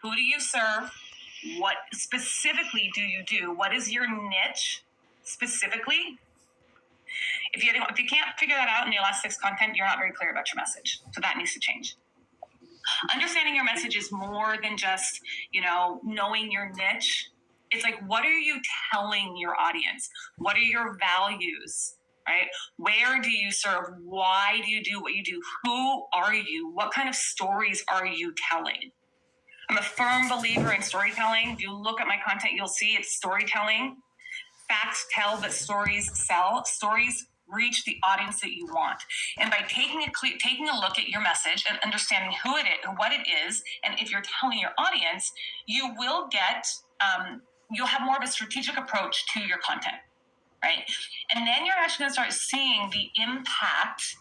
Who do you serve? What specifically do you do? What is your niche specifically? If you can't figure that out in the Elastic's content, you're not very clear about your message. So that needs to change. Understanding your message is more than just, knowing your niche. It's like, what are you telling your audience? What are your values, right? Where do you serve? Why do you do what you do? Who are you? What kind of stories are you telling? I'm a firm believer in storytelling. If you look at my content, you'll see it's storytelling. Facts tell, but stories sell. Stories reach the audience that you want. And by taking a look at your message and understanding who it is, what it is, and if you're telling your audience, you will get, you'll have more of a strategic approach to your content, right? And then you're actually going to start seeing the impact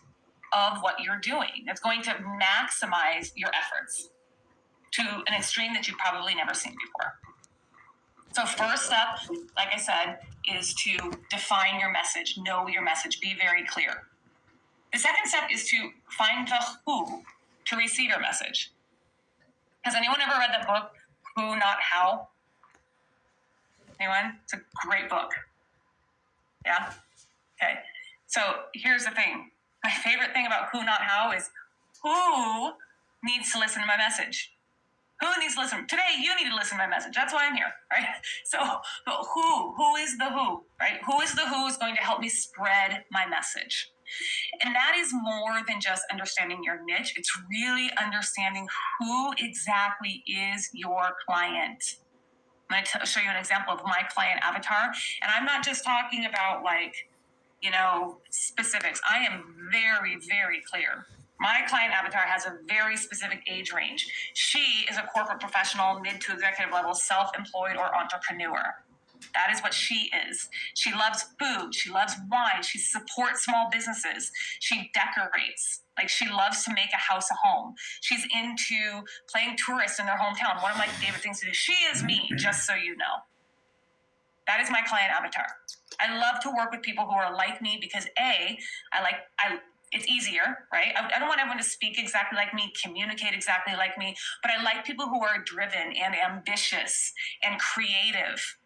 of what you're doing. It's going to maximize your efforts to an extreme that you've probably never seen before. So first up, like I said, is to define your message, know your message, be very clear. The second step is to find the who to receive your message. Has anyone ever read that book, Who, Not How? Anyone? It's a great book. Yeah? Okay. So here's the thing. My favorite thing about Who, Not How is who needs to listen to my message? Who needs to listen? Today, you need to listen to my message. That's why I'm here, right? So, but who is the who, right? Who is the who is going to help me spread my message? And that is more than just understanding your niche. It's really understanding who exactly is your client. I'm going to show you an example of my client avatar. And I'm not just talking about specifics. I am very, very clear. My client avatar has a very specific age range. She is a corporate professional, mid to executive level, self-employed or entrepreneur. That is what she is. She loves food. She loves wine. She supports small businesses. She decorates. Like, she loves to make a house a home. She's into playing tourists in their hometown. One of my favorite things to do. She is me, just so you know. That is my client avatar. I love to work with people who are like me because it's easier, right? I don't want everyone to speak exactly like me, communicate exactly like me, but I like people who are driven and ambitious and creative.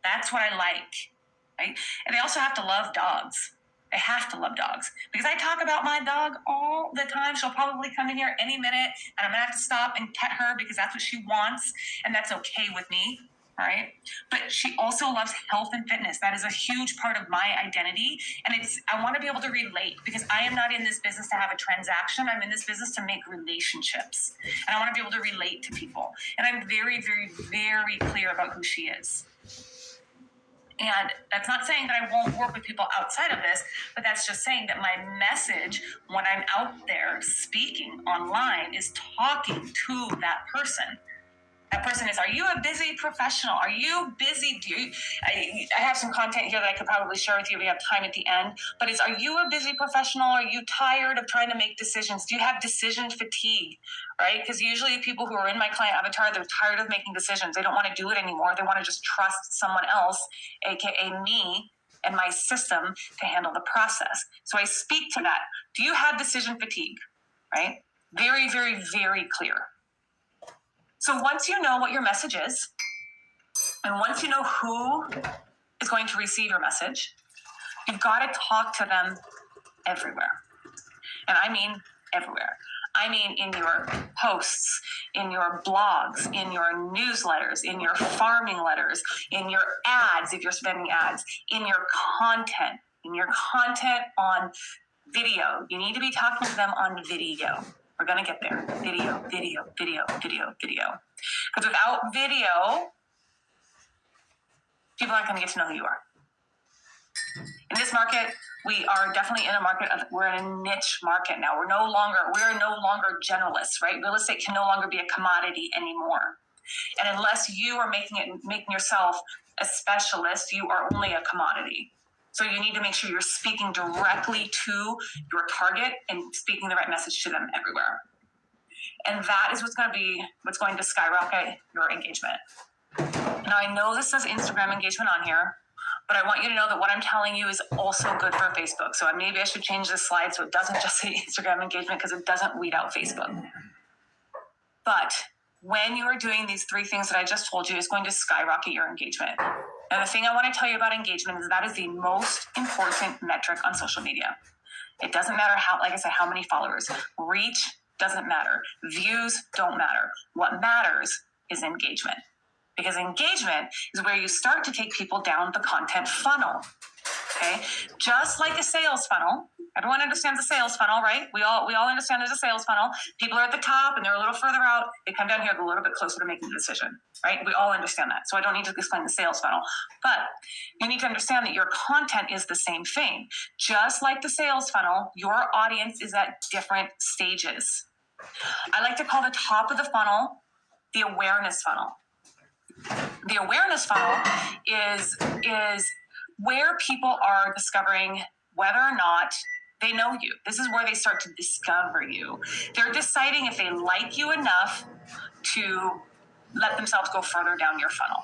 That's what I like, right? And they also have to love dogs. They have to love dogs because I talk about my dog all the time. She'll probably come in here any minute and I'm gonna have to stop and pet her because that's what she wants and that's okay with me. All right. But she also loves health and fitness. That is a huge part of my identity. And I want to be able to relate because I am not in this business to have a transaction. I'm in this business to make relationships. And I want to be able to relate to people. And I'm very, very, very clear about who she is. And that's not saying that I won't work with people outside of this, but that's just saying that my message when I'm out there speaking online is talking to that person. That person is, are you a busy professional? Are you busy? I have some content here that I could probably share with you if we have time at the end, but are you a busy professional? Are you tired of trying to make decisions? Do you have decision fatigue, right? Because usually people who are in my client avatar, they're tired of making decisions. They don't want to do it anymore. They want to just trust someone else, AKA me and my system to handle the process. So I speak to that. Do you have decision fatigue, right? Very, very, very clear. So once you know what your message is, and once you know who is going to receive your message, you've got to talk to them everywhere. And I mean everywhere. I mean in your posts, in your blogs, in your newsletters, in your farming letters, in your ads, if you're spending ads, in your content on video. You need to be talking to them on video. We're going to get there. Video. Because without video, people aren't going to get to know who you are. In this market, we are definitely in a market we're in a niche market now. We're no longer generalists, right? Real estate can no longer be a commodity anymore. And unless you are making yourself a specialist, you are only a commodity. So you need to make sure you're speaking directly to your target and speaking the right message to them everywhere. And that is what's going to skyrocket your engagement. Now, I know this says Instagram engagement on here, but I want you to know that what I'm telling you is also good for Facebook. So maybe I should change this slide so it doesn't just say Instagram engagement because it doesn't weed out Facebook. But when you are doing these 3 things that I just told you, is going to skyrocket your engagement. Now, the thing I want to tell you about engagement is that is the most important metric on social media. It doesn't matter how many followers. Reach doesn't matter. Views don't matter. What matters is engagement. Because engagement is where you start to take people down the content funnel. Okay? Just like a sales funnel. Everyone understands a sales funnel, right? We all understand there's a sales funnel. People are at the top and they're a little further out. They come down here a little bit closer to making a decision, right? We all understand that. So I don't need to explain the sales funnel. But you need to understand that your content is the same thing. Just like the sales funnel, your audience is at different stages. I like to call the top of the funnel the awareness funnel. The awareness funnel is where people are discovering whether or not they know you. This is where they start to discover you. They're deciding if they like you enough to let themselves go further down your funnel.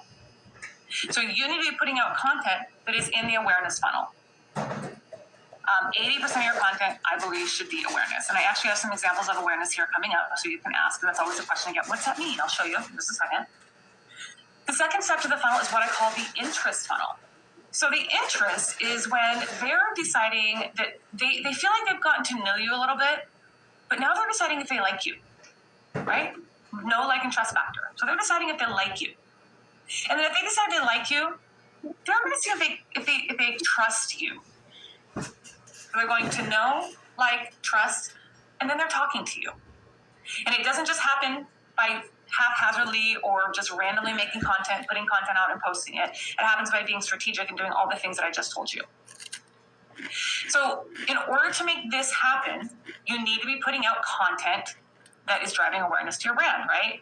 So you need to be putting out content that is in the awareness funnel. 80% of your content, I believe, should be awareness. And I actually have some examples of awareness here coming up, so you can ask. That's always a question I get. What's that mean? I'll show you in just a second. The second step to the funnel is what I call the interest funnel. So the interest is when they're deciding that they feel like they've gotten to know you a little bit, but now they're deciding if they like you, right? No like and trust factor. So they're deciding if they like you. And then if they decide they like you, they're going to see if they trust you. They're going to know, like, trust, and then they're talking to you. And it doesn't just happen by haphazardly or just randomly making content, putting content out and posting it. It happens by being strategic and doing all the things that I just told you. So in order to make this happen, you need to be putting out content that is driving awareness to your brand, right?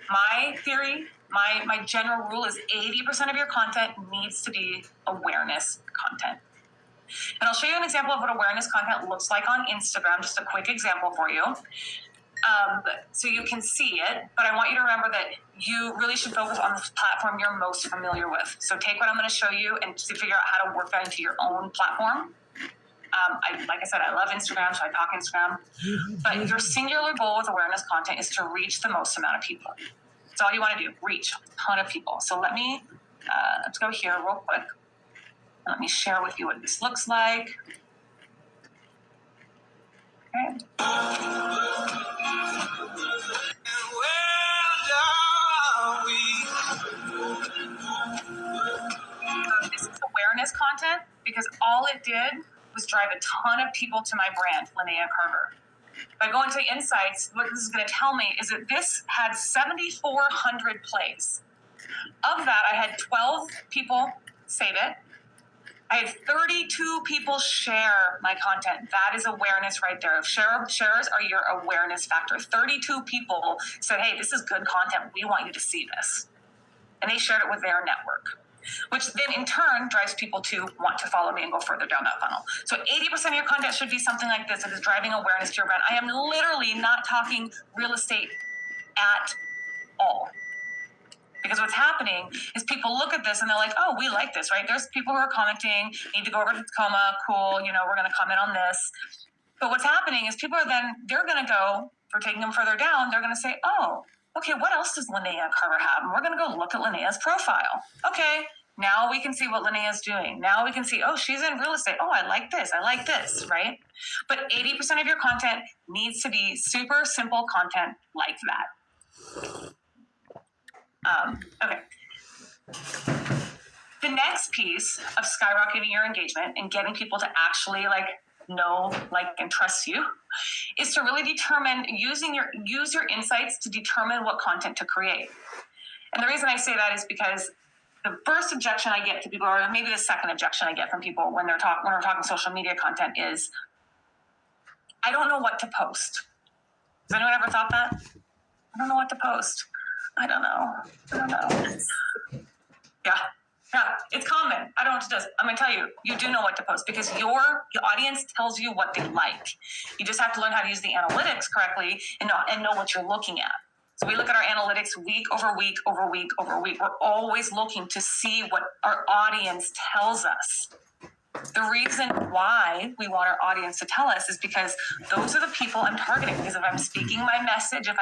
My theory, my general rule is 80% of your content needs to be awareness content. And I'll show you an example of what awareness content looks like on Instagram, just a quick example for you. So you can see it, but I want you to remember that you really should focus on the platform you're most familiar with. So take what I'm going to show you and to figure out how to work that into your own platform. Like I said, I love Instagram, so I talk Instagram. But your singular goal with awareness content is to reach the most amount of people. That's all you want to do, reach a ton of people. So let's go here real quick. Let me share with you what this looks like. Okay. This is awareness content because all it did was drive a ton of people to my brand, Lynea Carver. By going to insights, what this is going to tell me is that this had 7,400 plays. Of that, I had 12 people save it. I had 32 people share my content. That is awareness right there. Shares are your awareness factor. 32 people said, hey, this is good content. We want you to see this. And they shared it with their network, which then in turn drives people to want to follow me and go further down that funnel. So 80% of your content should be something like this. It is driving awareness to your brand. I am literally not talking real estate at all. Because what's happening is people look at this and they're like, oh, we like this, right? There's people who are commenting, need to go over to Tacoma, cool, we're going to comment on this. But what's happening is they're going to go, for taking them further down, they're going to say, oh, okay, what else does Lynea Carver have? And we're going to go look at Linnea's profile. Okay, now we can see what Linnea's doing. Now we can see, oh, she's in real estate. Oh, I like this, right? But 80% of your content needs to be super simple content like that. Okay. The next piece of skyrocketing your engagement and getting people to actually know, and trust you is to really use your insights to determine what content to create. And the reason I say that is because the first objection I get to people, or maybe the second objection I get from people when we're talking social media content is, I don't know what to post. Has anyone ever thought that? I don't know what to post. I don't know. Yeah, it's common. I don't know what to do. I'm going to tell you, you do know what to post because your audience tells you what they like. You just have to learn how to use the analytics correctly and know what you're looking at. So we look at our analytics week over week over week over week. We're always looking to see what our audience tells us. The reason why we want our audience to tell us is because those are the people I'm targeting. Because if I'm speaking my message, if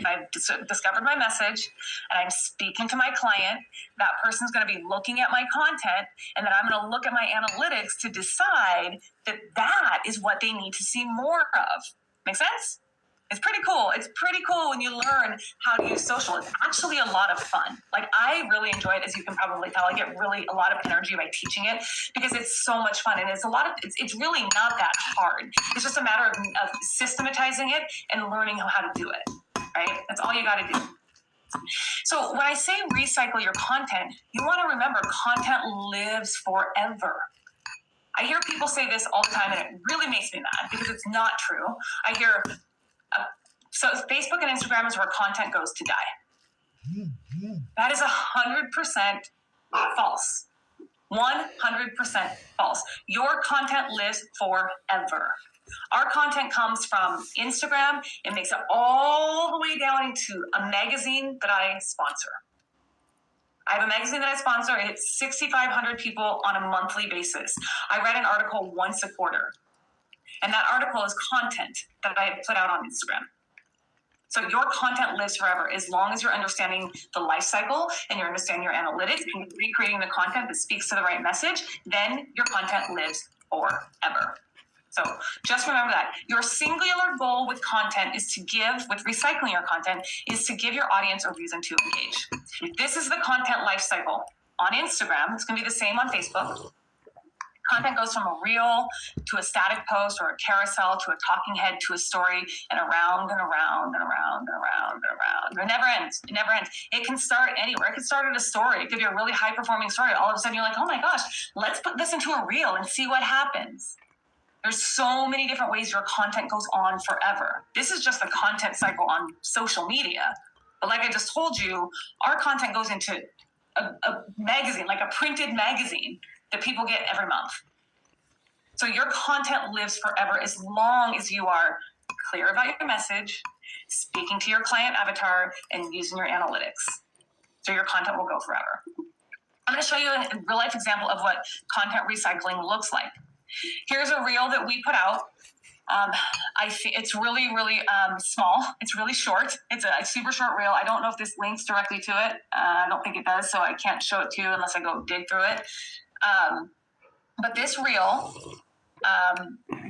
I've discovered my message and I'm speaking to my client, that person's going to be looking at my content, and then I'm going to look at my analytics to decide that that is what they need to see more of. Make sense? It's pretty cool. It's pretty cool when you learn how to use social. It's actually a lot of fun. Like, I really enjoy it, as you can probably tell. I get really a lot of energy by teaching it because it's so much fun, and it's really not that hard. It's just a matter of systematizing it and learning how to do it, right? That's all you got to do. So when I say recycle your content, you want to remember content lives forever. I hear people say this all the time, and it really makes me mad because it's not true. I hear, so Facebook and Instagram is where content goes to die. That is 100% false. 100% false. Your content lives forever. Our content comes from Instagram. It makes it all the way down into a magazine that I sponsor. I have a magazine that I sponsor, and it's 6,500 people on a monthly basis. I read an article once a quarter, and that article is content that I put out on Instagram. So your content lives forever as long as you're understanding the life cycle and you're understanding your analytics and you're recreating the content that speaks to the right message. Then your content lives forever. So just remember that your singular goal with content is to give, with recycling your content, is to give your audience a reason to engage. This is the content life cycle on Instagram. It's going to be the same on Facebook. Content goes from a reel to a static post or a carousel to a talking head to a story, and around and around and around and around and around. It never ends. It never ends. It can start anywhere. It could start at a story. It could be a really high-performing story. All of a sudden, you're like, oh my gosh, let's put this into a reel and see what happens. There's so many different ways your content goes on forever. This is just the content cycle on social media. But like I just told you, our content goes into a magazine, like a printed magazine that people get every month. So your content lives forever as long as you are clear about your message, speaking to your client avatar, and using your analytics. So your content will go forever. I'm going to show you a real-life example of what content recycling looks like. Here's a reel that we put out. It's really, really small. It's really short. It's a super short reel. I don't know if this links directly to it. I don't think it does, so I can't show it to you unless I go dig through it. But this reel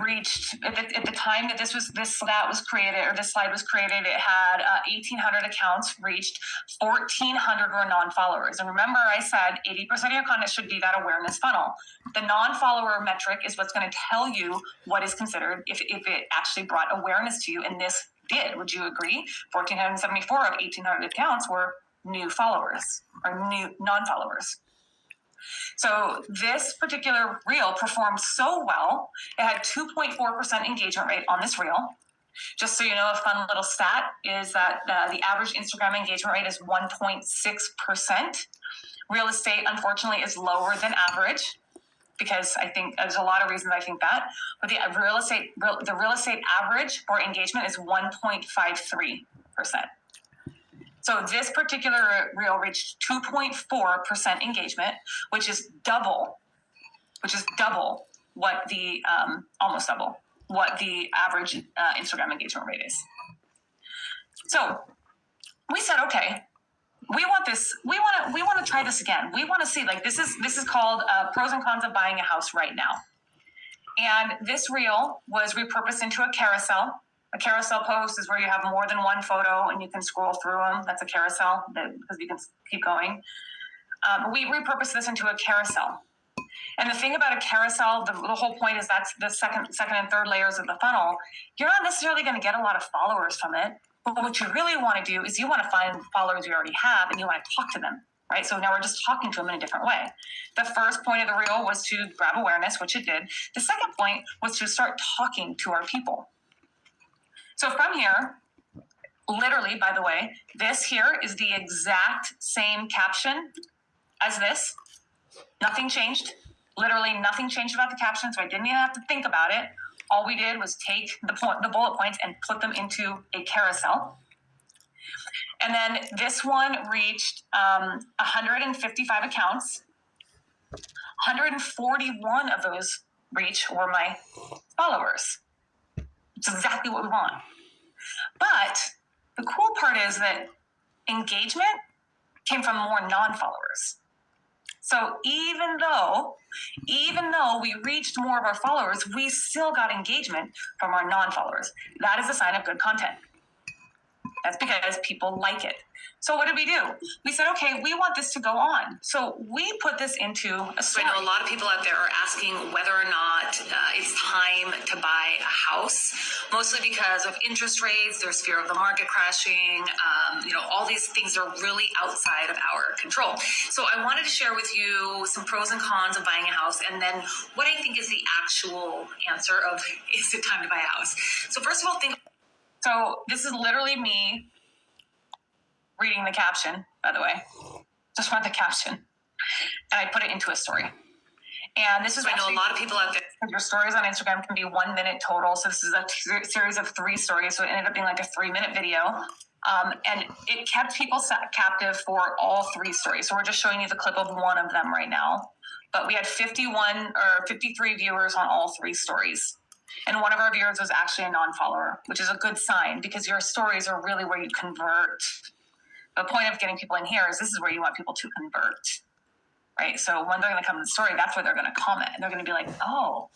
reached at the time that this slide was created, it had 1,800 accounts reached. 1,400 were non-followers. And remember, I said 80% of your content should be that awareness funnel. The non-follower metric is what's going to tell you what is considered if it actually brought awareness to you. And this did. Would you agree? 1,474 of 1,800 accounts were new followers or new non-followers. So this particular reel performed so well. It had 2.4% engagement rate on this reel. Just so you know, a fun little stat is that the average Instagram engagement rate is 1.6%. Real estate, unfortunately, is lower than average because I think there's a lot of reasons I think that. But the real estate average for engagement is 1.53%. So this particular reel reached 2.4% engagement, which is double what the almost double what the average Instagram engagement rate is. So we said, okay, we want this. We want to try this again. We want to see, like, this is called pros and cons of buying a house right now. And this reel was repurposed into a carousel. A carousel post is where you have more than one photo and you can scroll through them. That's a carousel because you can keep going. We repurposed this into a carousel. And the thing about a carousel, the whole point is that's the second and third layers of the funnel. You're not necessarily going to get a lot of followers from it. But what you really want to do is you want to find followers you already have and you want to talk to them, right? So now we're just talking to them in a different way. The first point of the reel was to grab awareness, which it did. The second point was to start talking to our people. So from here, literally, by the way, this here is the exact same caption as this. Nothing changed. Literally nothing changed about the caption, so I didn't even have to think about it. All we did was take the bullet points and put them into a carousel. And then this one reached 155 accounts. 141 of those reach were my followers. It's exactly what we want. But the cool part is that engagement came from more non-followers. So even though we reached more of our followers, we still got engagement from our non-followers. That is a sign of good content. That's because people like it. So what did we do? We said, okay, we want this to go on. So we put this into a story. I know a lot of people out there are asking whether or not it's time to buy a house, mostly because of interest rates, there's fear of the market crashing, all these things are really outside of our control. So I wanted to share with you some pros and cons of buying a house, and then what I think is the actual answer of, is it time to buy a house? So first of all, so this is literally me reading the caption, by the way. Just read the caption. And I put it into a story. And this is, I know a lot of people out there, your stories on Instagram can be 1 minute total. So this is a series of 3 stories. So it ended up being like a 3-minute video. And it kept people captive for all 3 stories. So we're just showing you the clip of one of them right now. But we had 53 viewers on all 3 stories. And one of our viewers was actually a non-follower, which is a good sign because your stories are really where you convert. The point of getting people in here is this is where you want people to convert, right? So when they're going to come to the story, that's where they're going to comment. And they're going to be like, oh,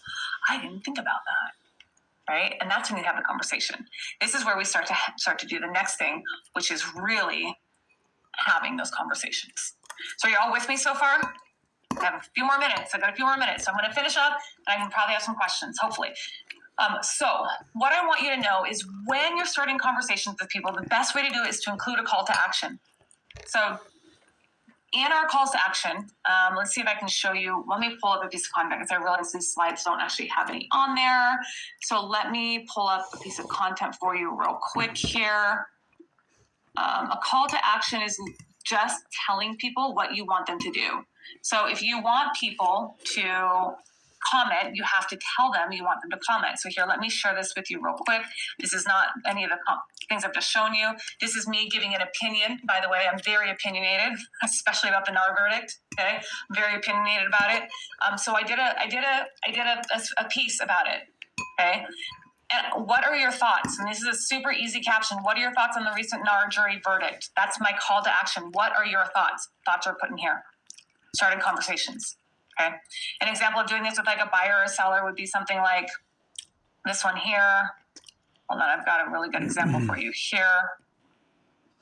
I didn't think about that, right? And that's when you have the conversation. This is where we start to do the next thing, which is really having those conversations. So you're all with me so far? I have a few more minutes. I've got a few more minutes. So I'm going to finish up and I can probably have some questions, hopefully. So what I want you to know is when you're starting conversations with people, the best way to do it is to include a call to action. So in our calls to action, let's see if I can show you. Let me pull up a piece of content because I realize these slides don't actually have any on there. So let me pull up a piece of content for you real quick here. A call to action is just telling people what you want them to do. So if you want people to comment, you have to tell them you want them to comment. So here, let me share this with you real quick. This is not any of the things I've just shown you. This is me giving an opinion. By the way, I'm very opinionated, especially about the NAR verdict. Okay, I'm very opinionated about it. So I did a piece about it. Okay. And what are your thoughts? And this is a super easy caption. What are your thoughts on the recent NAR jury verdict? That's my call to action. What are your thoughts? Thoughts are put in here. Starting conversations. Okay. An example of doing this with like a buyer or a seller would be something like this one here. Hold on, I've got a really good example for you here.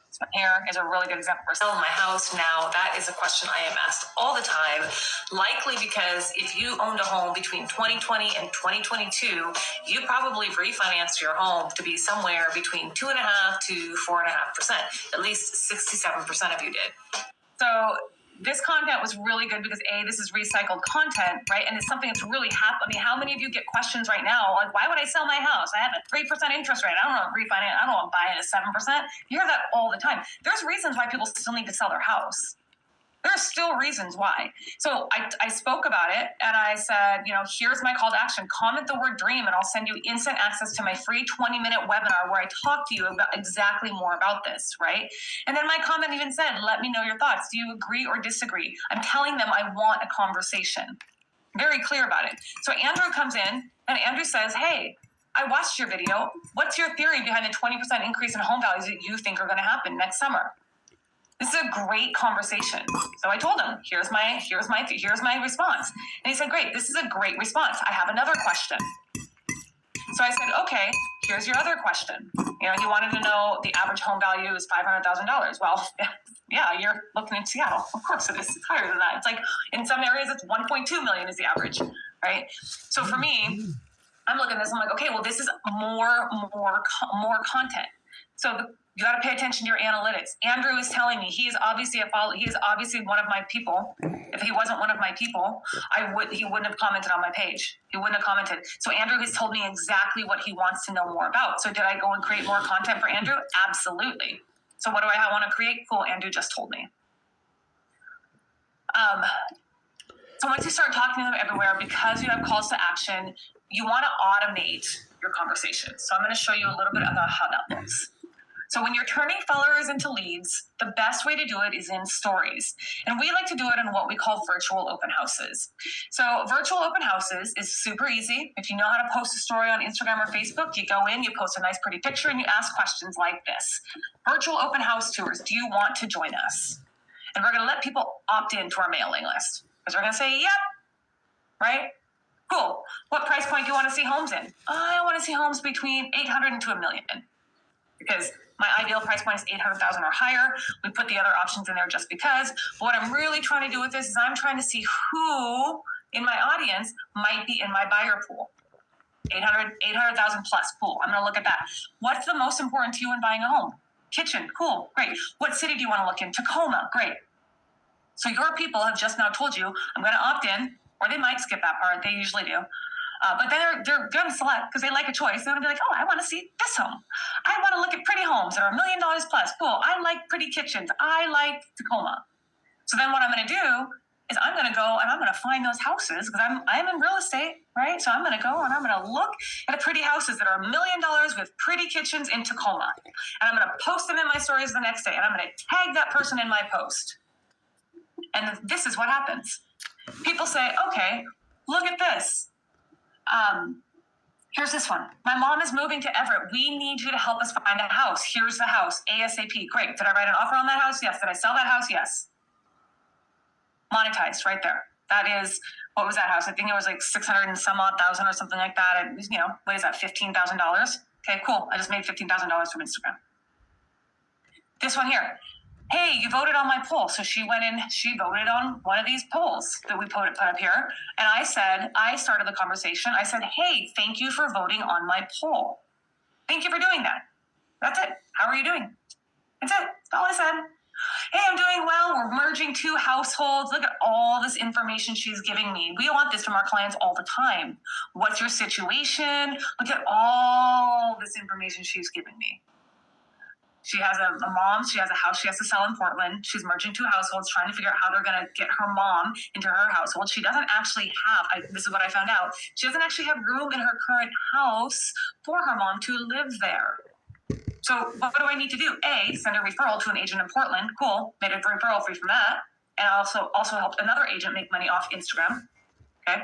This one here is a really good example for selling my house now. That is a question I am asked all the time, likely because if you owned a home between 2020 and 2022, you probably refinanced your home to be somewhere between 2.5% to 4.5%. At least 67% of you did. So this content was really good because this is recycled content, right? And it's something that's really happening. How many of you get questions right now? Like, why would I sell my house? I have a 3% interest rate. I don't want to refinance. I don't want to buy it at 7%. You hear that all the time. There's reasons why people still need to sell their house. There are still reasons why. So I spoke about it and I said, here's my call to action. Comment the word dream and I'll send you instant access to my free 20-minute webinar where I talk to you about exactly more about this, right? And then my comment even said, let me know your thoughts. Do you agree or disagree? I'm telling them I want a conversation. Very clear about it. So Andrew comes in and Andrew says, hey, I watched your video. What's your theory behind the 20% increase in home values that you think are going to happen next summer? This is a great conversation. So I told him, here's my response. And he said, great, this is a great response. I have another question. So I said, okay, here's your other question. He wanted to know the average home value is $500,000. Well, yeah, you're looking in Seattle. Of course it is. It's higher than that. It's like in some areas it's 1.2 million is the average, right? So for me, I'm looking at this, I'm like, okay, well, this is more content. So you got to pay attention to your analytics. Andrew is telling me he is obviously he is obviously one of my people. If he wasn't one of my people, he wouldn't have commented on my page. He wouldn't have commented. So Andrew has told me exactly what he wants to know more about. So did I go and create more content for Andrew? Absolutely. So what do I want to create? Cool. Andrew just told me. So once you start talking to them everywhere, because you have calls to action, you want to automate your conversation. So I'm going to show you a little bit about how that looks. So when you're turning followers into leads, the best way to do it is in stories. And we like to do it in what we call virtual open houses. So virtual open houses is super easy. If you know how to post a story on Instagram or Facebook, you go in, you post a nice pretty picture, and you ask questions like this. Virtual open house tours, do you want to join us? And we're going to let people opt into our mailing list. Because we're going to say, yep, right? Cool. What price point do you want to see homes in? I want to see homes between 800 and to $1 million. Because my ideal price point is 800,000 or higher. We put the other options in there just because. But what I'm really trying to do with this is I'm trying to see who in my audience might be in my buyer pool. 800,000 plus. Cool. I'm going to look at that. What's the most important to you in buying a home? Kitchen. Cool. Great. What city do you want to look in? Tacoma. Great. So your people have just now told you, I'm going to opt in, or they might skip that part. They usually do. But then they're going to select because they like a choice. They're going to be like, oh, I want to see this home. I want to look at pretty homes that are $1 million plus. Cool. I like pretty kitchens. I like Tacoma. So then what I'm going to do is I'm going to go and I'm going to find those houses because I'm in real estate, right? So I'm going to go and I'm going to look at the pretty houses that are $1 million with pretty kitchens in Tacoma. And I'm going to post them in my stories the next day. And I'm going to tag that person in my post. And this is what happens. People say, okay, look at this. Here's this one. My mom is moving to Everett. We need you to help us find a house. Here's the house, ASAP. Great. Did I write an offer on that house? Yes. Did I sell that house? Yes. Monetized right there. That is, what was that house? I think it was like 600 and some odd thousand or something like that. It was, what is that, $15,000? Okay, cool. I just made $15,000 from Instagram. This one here. Hey, you voted on my poll. So she went in, she voted on one of these polls that we put up here. And I started the conversation. I said, hey, thank you for voting on my poll. Thank you for doing that. That's it. How are you doing? That's it. That's all I said. Hey, I'm doing well. We're merging 2 households. Look at all this information she's giving me. We want this from our clients all the time. What's your situation? Look at all this information she's giving me. She has a mom. She has a house she has to sell in Portland. She's merging 2 households, trying to figure out how they're going to get her mom into her household. She doesn't actually have, this is what I found out, she doesn't actually have room in her current house for her mom to live there. So what do I need to do? A, send a referral to an agent in Portland. Cool. Made a referral free from that. And also helped another agent make money off Instagram. Okay.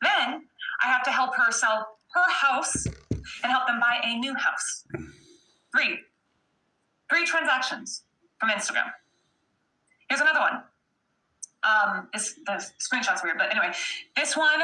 Then I have to help her sell her house and help them buy a new house. 3 transactions from Instagram. Here's another one. The screenshot's weird, but anyway, this one,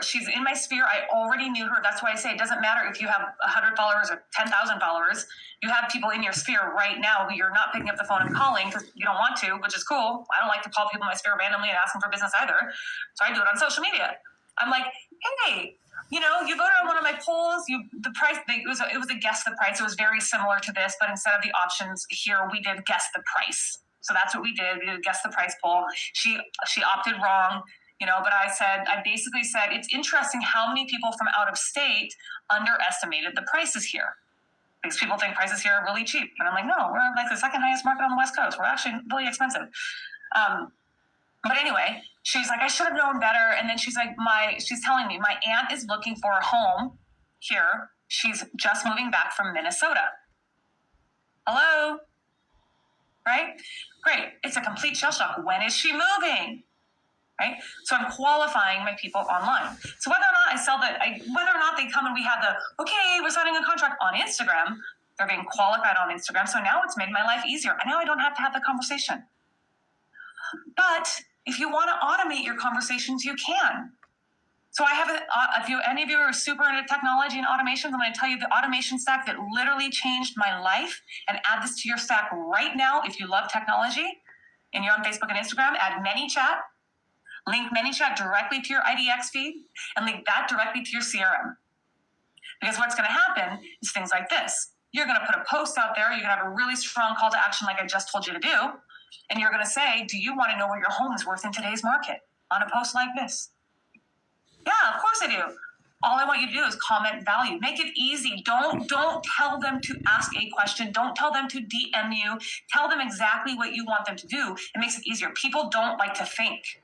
she's in my sphere. I already knew her. That's why I say it doesn't matter if you have 100 followers or 10,000 followers. You have people in your sphere right now who you're not picking up the phone and calling because you don't want to, which is cool. I don't like to call people in my sphere randomly and ask them for business either. So I do it on social media. I'm like, hey, you voted on one of my polls. The price, it was a guess the price. It was very similar to this, but instead of the options here, we did guess the price. So that's what we did. We did guess the price poll. She opted wrong, but I basically said, it's interesting how many people from out of state underestimated the prices here. Because people think prices here are really cheap. And I'm like, no, we're like the second highest market on the West Coast. We're actually really expensive. But anyway, she's like, I should have known better. And then she's like, she's telling me my aunt is looking for a home here. She's just moving back from Minnesota. Hello? Right? Great. It's a complete shell shock. When is she moving? Right? So I'm qualifying my people online. So whether or not they come and we have we're signing a contract on Instagram, they're being qualified on Instagram. So now it's made my life easier. And now I don't have to have the conversation. But if you want to automate your conversations, you can. So I have if any of you are super into technology and automations, I'm going to tell you the automation stack that literally changed my life, and add this to your stack right now. If you love technology and you're on Facebook and Instagram, add ManyChat, link ManyChat directly to your IDX feed, and link that directly to your CRM. Because what's going to happen is things like this. You're going to put a post out there. You're going to have a really strong call to action like I just told you to do. And you're going to say, do you want to know what your home is worth in today's market on a post like this? Yeah, of course I do. All I want you to do is comment value. Make it easy. Don't tell them to ask a question. Don't tell them to DM you. Tell them exactly what you want them to do. It makes it easier. People don't like to think.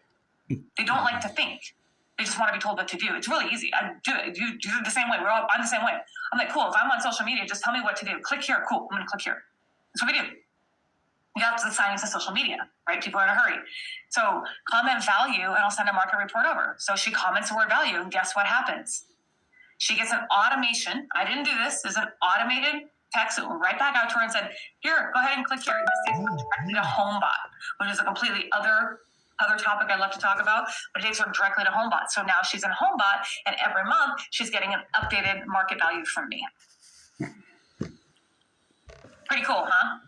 They don't like to think. They just want to be told what to do. It's really easy. I do it. You do it the same way. I'm the same way. I'm like, cool, if I'm on social media, just tell me what to do. Click here. Cool. I'm going to click here. That's what we do. You have the science of social media, right? People are in a hurry. So comment value, and I'll send a market report over. So she comments the word value, and guess what happens? She gets an automation. I didn't do this. There's an automated text that went right back out to her and said, here, go ahead and click here. This takes her directly to HomeBot, which is a completely other topic I'd love to talk about, but it takes her directly to HomeBot. So now she's in HomeBot, and every month she's getting an updated market value from me. Pretty cool, huh?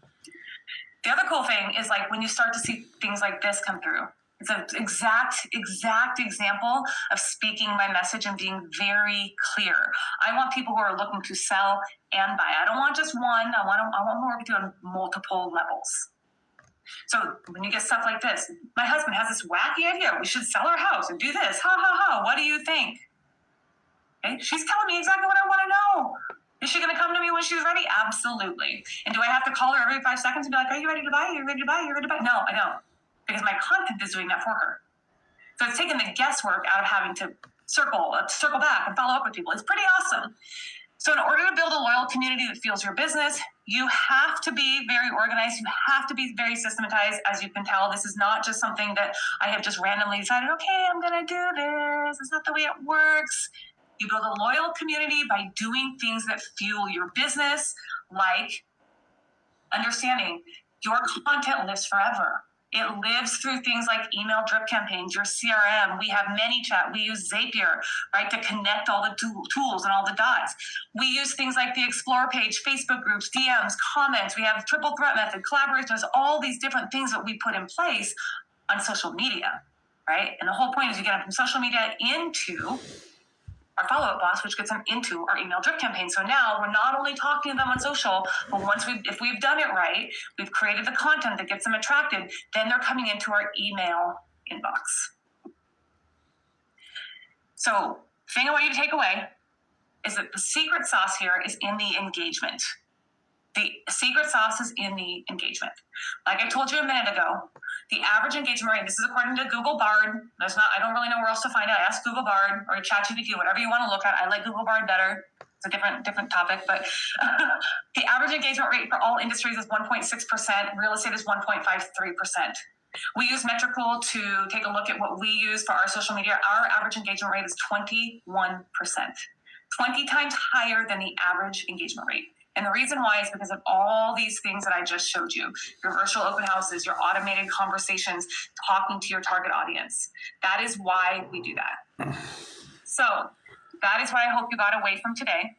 The other cool thing is like when you start to see things like this come through. It's an exact example of speaking my message and being very clear. I want people who are looking to sell and buy. I don't want just one. I want more to do on multiple levels. So when you get stuff like this, my husband has this wacky idea. We should sell our house and do this. Ha, ha, ha. What do you think? Okay? She's telling me exactly what I want to know. Is she going to come to me when she's ready? Absolutely. And do I have to call her every 5 seconds and be like, are you ready to buy? Are you ready to buy? Are you ready to buy? No, I don't. Because my content is doing that for her. So it's taken the guesswork out of having to circle back and follow up with people. It's pretty awesome. So in order to build a loyal community that fuels your business, you have to be very organized. You have to be very systematized. As you can tell, this is not just something that I have just randomly decided, okay, I'm going to do this. It's not the way it works. You build a loyal community by doing things that fuel your business, like understanding your content lives forever. It lives through things like email drip campaigns, your CRM. We have ManyChat. We use Zapier, right, to connect all the tools and all the dots. We use things like the Explore page, Facebook groups, DMs, comments. We have triple threat method, collaborations, all these different things that we put in place on social media, right? And the whole point is you get them from social media into our follow-up boss, which gets them into our email drip campaign. So now we're not only talking to them on social, but if we've done it right, we've created the content that gets them attracted, then they're coming into our email inbox. So the thing I want you to take away is that the secret sauce here is in the engagement. The secret sauce is in the engagement. Like I told you a minute ago, the average engagement rate, this is according to Google Bard. I don't really know where else to find it. I asked Google Bard or ChatGPT, whatever you want to look at. I like Google Bard better. It's a different topic, but the average engagement rate for all industries is 1.6%. Real estate is 1.53%. We use Metricool to take a look at what we use for our social media. Our average engagement rate is 21%, 20 times higher than the average engagement rate. And the reason why is because of all these things that I just showed you. Your virtual open houses, your automated conversations, talking to your target audience. That is why we do that. So that is what I hope you got away from today.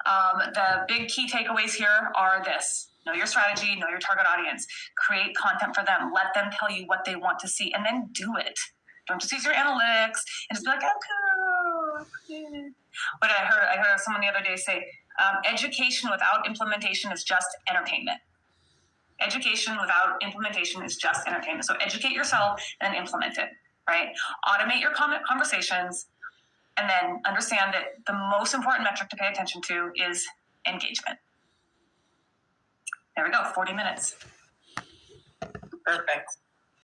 The big key takeaways here are this. Know your strategy, know your target audience. Create content for them. Let them tell you what they want to see, and then do it. Don't just use your analytics and just be like, oh, cool. But I heard someone the other day say, education without implementation is just entertainment. Education without implementation is just entertainment. So educate yourself and implement it, right? Automate your conversations, and then understand that the most important metric to pay attention to is engagement. There we go, 40 minutes. Perfect.